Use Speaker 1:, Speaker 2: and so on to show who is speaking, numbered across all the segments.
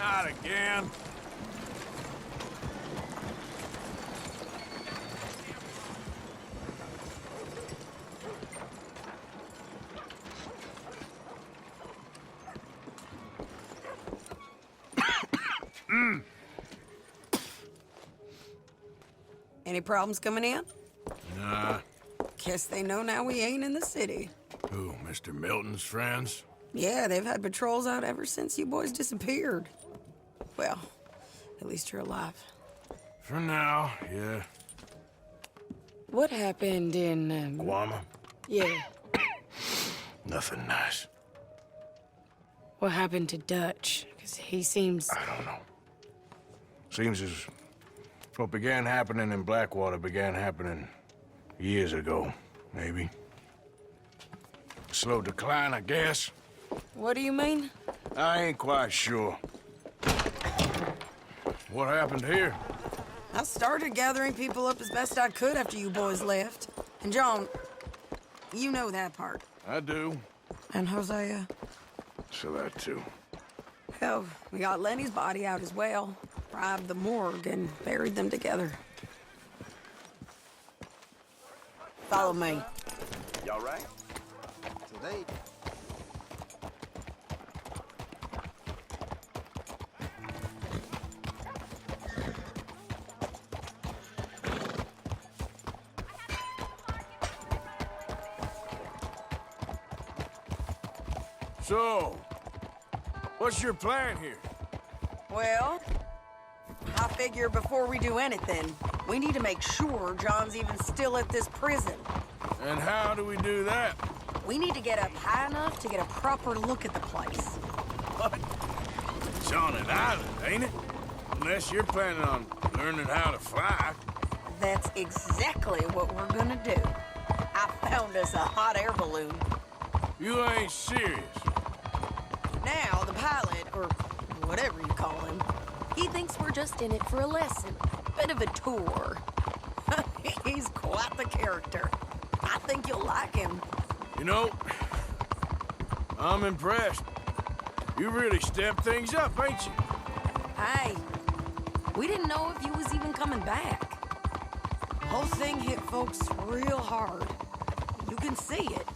Speaker 1: Not again.
Speaker 2: Any problems coming in?
Speaker 1: Nah.
Speaker 2: Guess they know now we ain't in the city.
Speaker 1: Who, Mr. Milton's friends?
Speaker 2: Yeah, they've had patrols out ever since you boys disappeared. Well, at least you're alive.
Speaker 1: For now, yeah.
Speaker 2: What happened in,
Speaker 1: Guama?
Speaker 2: Yeah.
Speaker 1: Nothing nice.
Speaker 2: What happened to Dutch? Because he seems...
Speaker 1: I don't know. Seems as what began happening in Blackwater began happening years ago, maybe. Slow decline, I guess.
Speaker 2: What do you mean?
Speaker 1: I ain't quite sure. What happened here?
Speaker 2: I started gathering people up as best I could after you boys left. And John, you know that part.
Speaker 1: I do.
Speaker 2: And Hosea?
Speaker 1: So that too.
Speaker 2: Hell, we got Lenny's body out as well. Robbed the morgue and buried them together. Follow me.
Speaker 3: Y'all right? So they...
Speaker 1: So, what's your plan here?
Speaker 2: Well, I figure before we do anything, we need to make sure John's even still at this prison.
Speaker 1: And how do we do that?
Speaker 2: We need to get up high enough to get a proper look at the place.
Speaker 1: What? It's on an island, ain't it? Unless you're planning on learning how to fly.
Speaker 2: That's exactly what we're gonna do. I found us a hot air balloon.
Speaker 1: You ain't serious.
Speaker 2: Now, the pilot, or whatever you call him, he thinks we're just in it for a lesson. Bit of a tour. He's quite the character. I think you'll like him.
Speaker 1: You know, I'm impressed. You really stepped things up, ain't you?
Speaker 2: Hey, we didn't know if you was even coming back. Whole thing hit folks real hard. You can see it.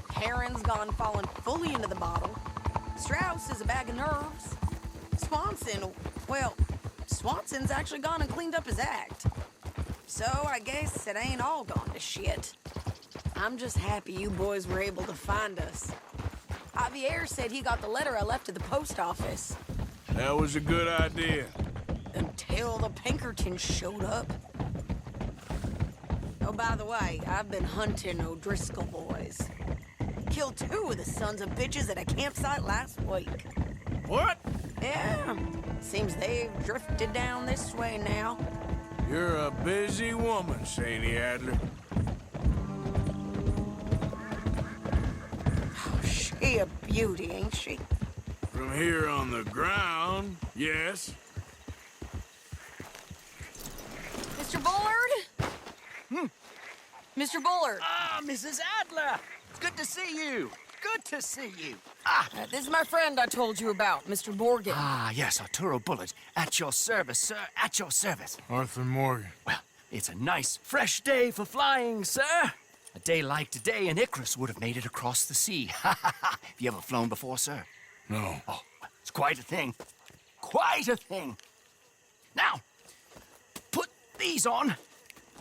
Speaker 2: Karen's gone falling fully into the bottle. Strauss is a bag of nerves. Swanson's actually gone and cleaned up his act. So I guess it ain't all gone to shit. I'm just happy you boys were able to find us. Javier said he got the letter I left at the post office.
Speaker 1: That was a good idea.
Speaker 2: Until the Pinkertons showed up. Oh, by the way, I've been hunting O'Driscoll boys. Killed 2 of the sons of bitches at a campsite last week.
Speaker 1: What?
Speaker 2: Yeah, seems they've drifted down this way now.
Speaker 1: You're a busy woman, Sadie Adler.
Speaker 2: Oh, she a beauty, ain't she?
Speaker 1: From here on the ground, yes.
Speaker 2: Mr. Bullard? Mr. Bullard.
Speaker 3: Ah, Mrs. Adler! It's good to see you. Good to see you.
Speaker 2: This is my friend I told you about, Mr. Morgan.
Speaker 3: Ah, yes, Arturo Bullard. At your service, sir. At your service.
Speaker 1: Arthur Morgan.
Speaker 3: Well, it's a nice, fresh day for flying, sir. A day like today, an Icarus would have made it across the sea. Have you ever flown before, sir?
Speaker 1: No.
Speaker 3: Oh, it's quite a thing. Quite a thing. Now, put these on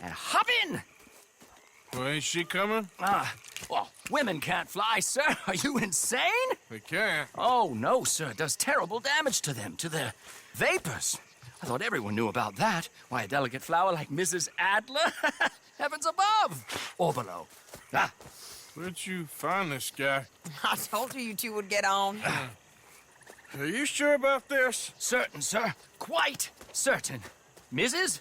Speaker 3: and hop in.
Speaker 1: Well, ain't she coming?
Speaker 3: Well, women can't fly, sir. Are you insane?
Speaker 1: They can't.
Speaker 3: Oh, no, sir. It does terrible damage to them, to their vapors. I thought everyone knew about that. Why, a delicate flower like Mrs. Adler? Heavens above. Or below.
Speaker 1: Where'd you find this guy?
Speaker 2: I told you two would get on.
Speaker 1: Are you sure about this?
Speaker 3: Certain, sir. Quite certain. Mrs.,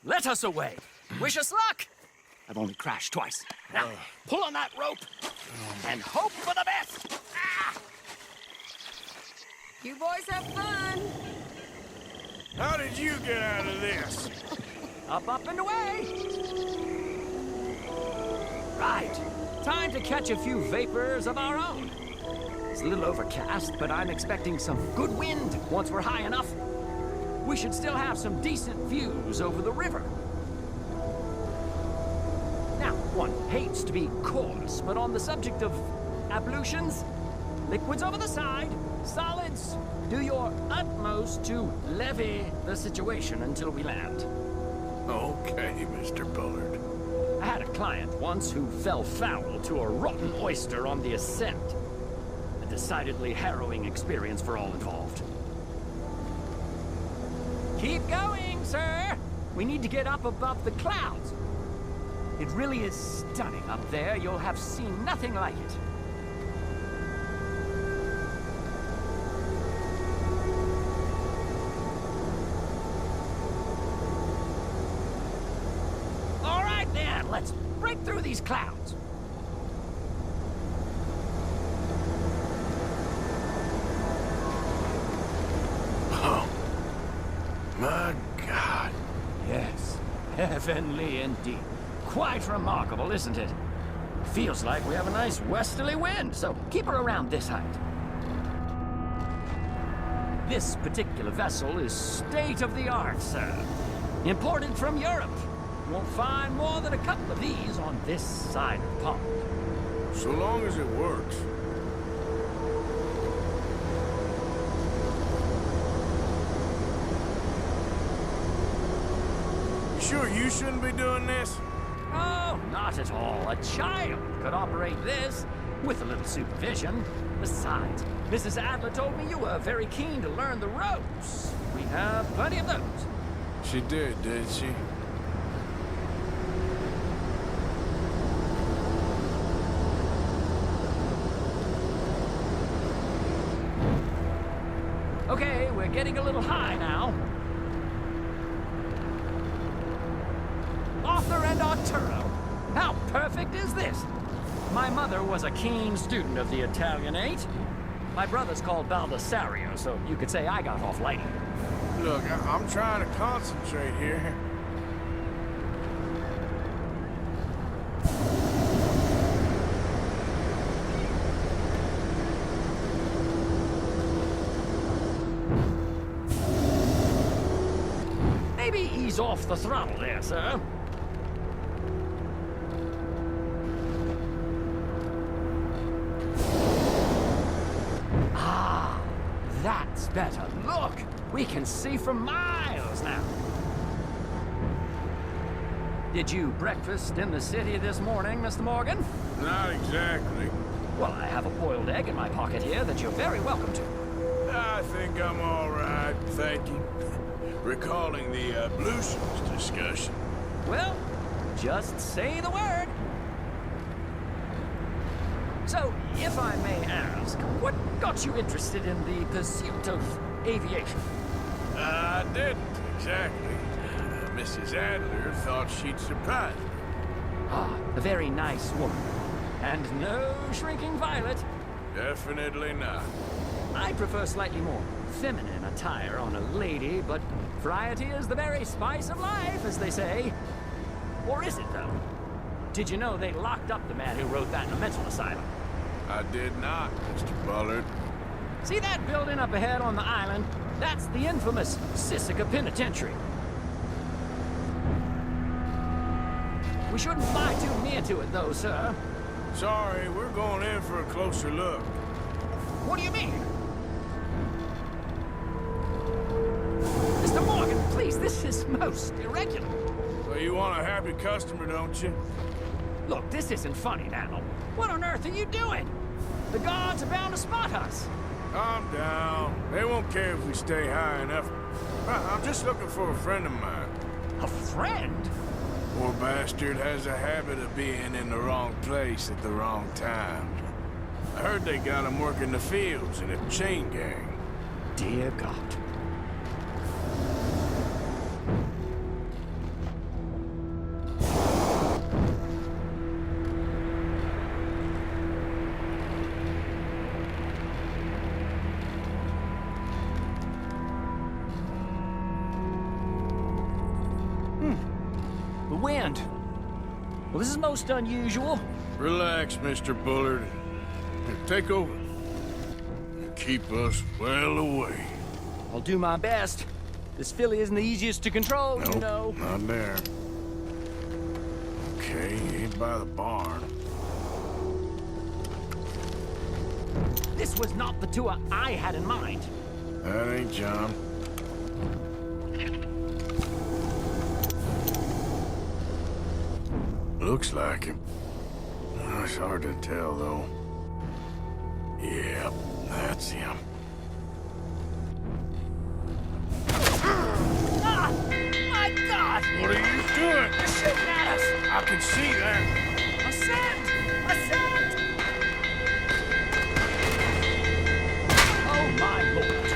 Speaker 3: let us away. Wish us luck. I've only crashed twice. Now, pull on that rope and hope for the best.
Speaker 2: You boys have fun.
Speaker 1: How did you get out of this?
Speaker 3: Up, and away. Right. Time to catch a few vapors of our own. It's a little overcast, but I'm expecting some good wind once we're high enough. We should still have some decent views over the river. Now, one hates to be coarse, but on the subject of ablutions, liquids over the side, solids, do your utmost to levy the situation until we land.
Speaker 1: Okay, Mr. Bullard.
Speaker 3: I had a client once who fell foul to a rotten oyster on the ascent. A decidedly harrowing experience for all involved. Keep going, sir! We need to get up above the clouds. It really is stunning up there. You'll have seen nothing like it. All right, then. Let's break through these clouds.
Speaker 1: Oh, my God.
Speaker 3: Yes, heavenly indeed. Quite remarkable, isn't it? Feels like we have a nice westerly wind, so keep her around this height. This particular vessel is state-of-the-art, sir. Imported from Europe. Won't find more than a couple of these on this side of the pond.
Speaker 1: So long as it works. You sure you shouldn't be doing this?
Speaker 3: Oh, not at all. A child could operate this with a little supervision. Besides, Mrs. Adler told me you were very keen to learn the ropes. We have plenty of those.
Speaker 1: She did she?
Speaker 3: Okay, we're getting a little high now. Arthur and Arturo. How perfect is this? My mother was a keen student of the Italianate. My brother's called Baldessario, so you could say I got off lightly.
Speaker 1: Look, I'm trying to concentrate here.
Speaker 3: Maybe ease off the throttle there, sir. Ah, that's better. Look, we can see for miles now. Did you breakfast in the city this morning, Mr. Morgan?
Speaker 1: Not exactly.
Speaker 3: Well, I have a boiled egg in my pocket here that you're very welcome to.
Speaker 1: I think I'm all right, thank you. Recalling the ablutions discussion.
Speaker 3: Well, just say the word. So, if I may ask, what got you interested in the pursuit of aviation?
Speaker 1: I didn't, exactly. Mrs. Adler thought she'd surprise me.
Speaker 3: Ah, a very nice woman. And no shrinking violet.
Speaker 1: Definitely not.
Speaker 3: I prefer slightly more feminine attire on a lady, but variety is the very spice of life, as they say. Or is it, though? Did you know they locked up the man who wrote that in a mental asylum?
Speaker 1: I did not, Mr. Bullard.
Speaker 3: See that building up ahead on the island? That's the infamous Sisika Penitentiary. We shouldn't fly too near to it, though, sir.
Speaker 1: Sorry, we're going in for a closer look.
Speaker 3: What do you mean? Mr. Morgan, please, this is most irregular.
Speaker 1: Well, you want a happy customer, don't you?
Speaker 3: Look, this isn't funny now. What on earth are you doing? The guards are bound to spot us.
Speaker 1: Calm down. They won't care if we stay high enough. I'm just looking for a friend of mine.
Speaker 3: A friend?
Speaker 1: Poor bastard has a habit of being in the wrong place at the wrong time. I heard they got him working the fields in a chain gang.
Speaker 3: Dear God. The wind. Well, this is most unusual.
Speaker 1: Relax, Mr. Bullard. Here, take over. keep us well away.
Speaker 3: I'll do my best. This filly isn't the easiest to control,
Speaker 1: Nope,
Speaker 3: you know.
Speaker 1: not there. Okay, ain't by the barn.
Speaker 3: This was not the tour I had in mind.
Speaker 1: That ain't John. Looks like him. Oh, it's hard to tell, though. Yep, that's him.
Speaker 3: Ah! My God!
Speaker 1: What are you doing?
Speaker 3: They're shooting at us!
Speaker 1: I can see that.
Speaker 3: Ascend! Ascend! Oh, my Lord.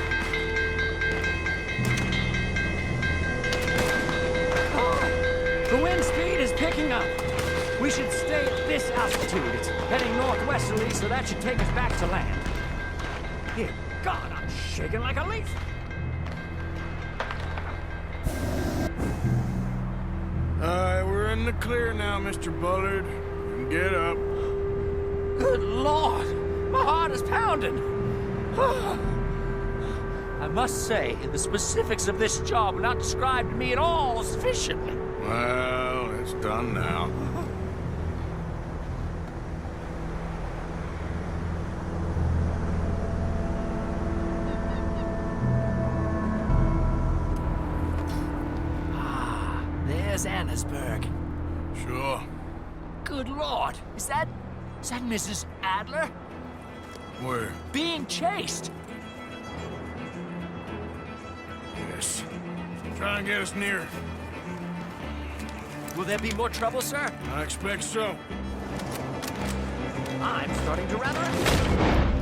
Speaker 3: Oh, the wind speed is picking up. We should stay at this altitude. It's heading northwesterly, so that should take us back to land. Dear God, I'm shaking like a leaf.
Speaker 1: We're in the clear now, Mr. Bullard. You can get up.
Speaker 3: Good Lord! My heart is pounding! I must say, the specifics of this job were not described to me at all sufficiently.
Speaker 1: Well, it's done now.
Speaker 3: There's Annesburg.
Speaker 1: Sure.
Speaker 3: Good Lord! Is that Mrs. Adler?
Speaker 1: Where?
Speaker 3: Being chased!
Speaker 1: Yes. Try and get us near.
Speaker 3: Will there be more trouble, sir?
Speaker 1: I expect so.
Speaker 3: I'm starting to rather...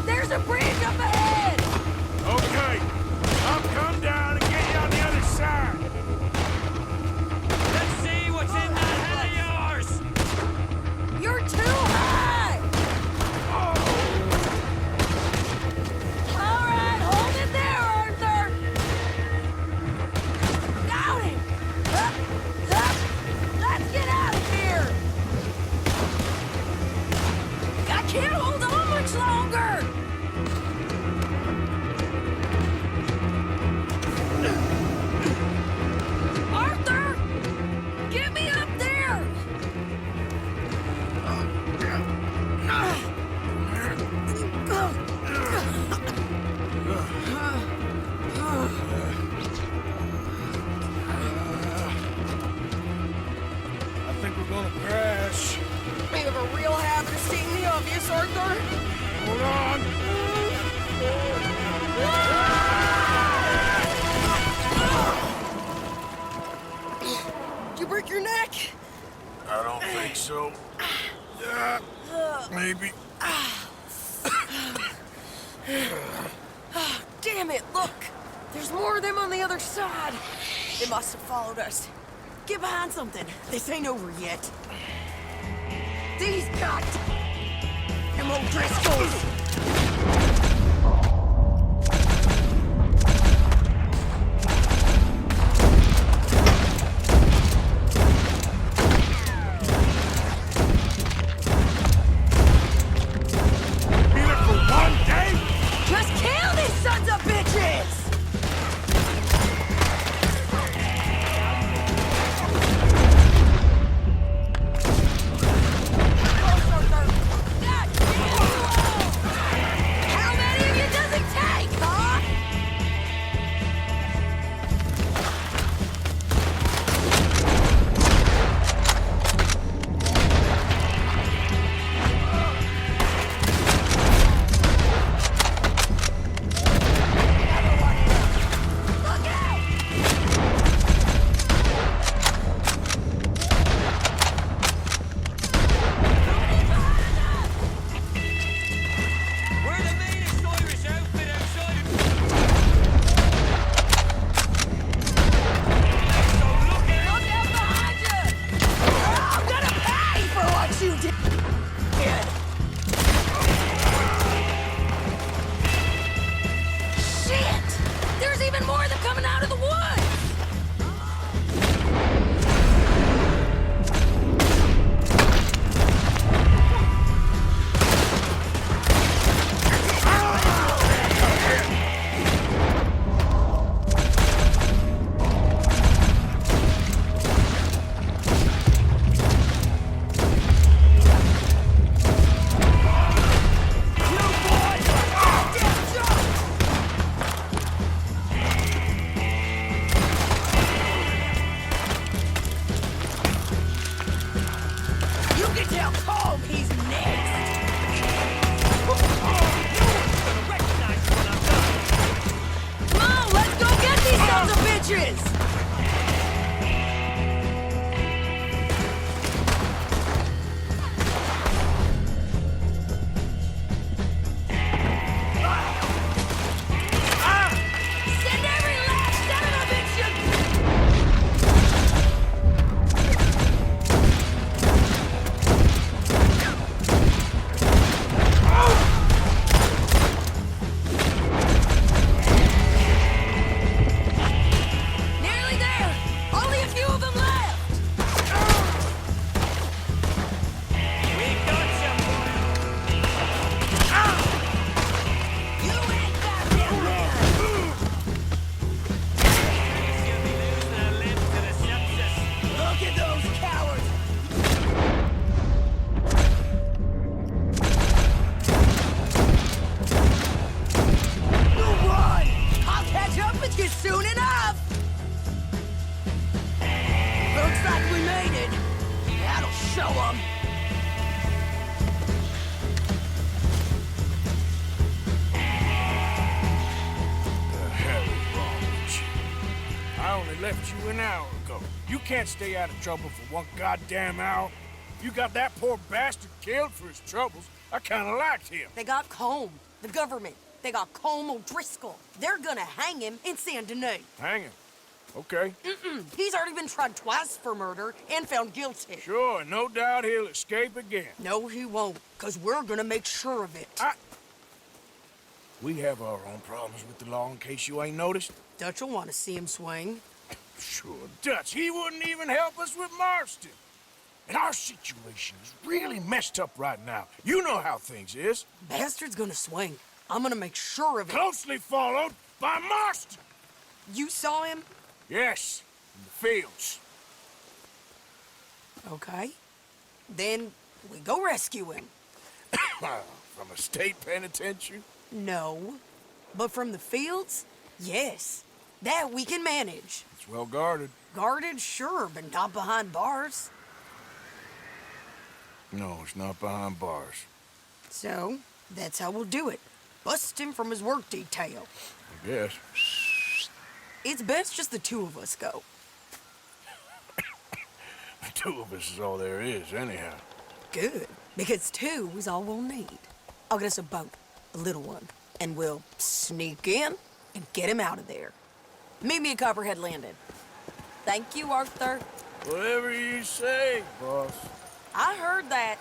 Speaker 2: There's a bridge up ahead!
Speaker 1: Okay, I'm coming.
Speaker 2: Damn it, look! There's more of them on the other side. They must have followed us. Get behind something. This ain't over yet. These got them old Driscolls.
Speaker 1: left you an hour ago. You can't stay out of trouble for one goddamn hour. You got that poor bastard killed for his troubles. I kinda liked him.
Speaker 2: They got Combe, the government. They got Combe O'Driscoll. They're gonna hang him in Saint Denis.
Speaker 1: Hang him? Okay.
Speaker 2: He's already been tried twice for murder and found guilty.
Speaker 1: Sure, no doubt he'll escape again.
Speaker 2: No, he won't, because we're gonna make sure of it.
Speaker 1: We have our own problems with the law, in case you ain't noticed.
Speaker 2: Dutch will want to see him swing.
Speaker 1: Sure, Dutch, he wouldn't even help us with Marston. And our situation is really messed up right now. You know how things is.
Speaker 2: Bastard's gonna swing. I'm gonna make sure of it.
Speaker 1: Closely followed by Marston.
Speaker 2: You saw him?
Speaker 1: Yes, in the fields.
Speaker 2: Okay. Then we go rescue him.
Speaker 1: From a state penitentiary?
Speaker 2: No. But from the fields? Yes. That we can manage.
Speaker 1: It's well guarded.
Speaker 2: Guarded, sure, but not behind bars.
Speaker 1: No, it's not behind bars.
Speaker 2: So, that's how we'll do it. Bust him from his work detail.
Speaker 1: I guess.
Speaker 2: It's best just the two of us go.
Speaker 1: The two of us is all there is, anyhow.
Speaker 2: Good, because two is all we'll need. I'll get us a boat, a little one, and we'll sneak in and get him out of there. Meet me at Copperhead Landing. Thank you, Arthur.
Speaker 1: Whatever you say, boss.
Speaker 2: I heard that.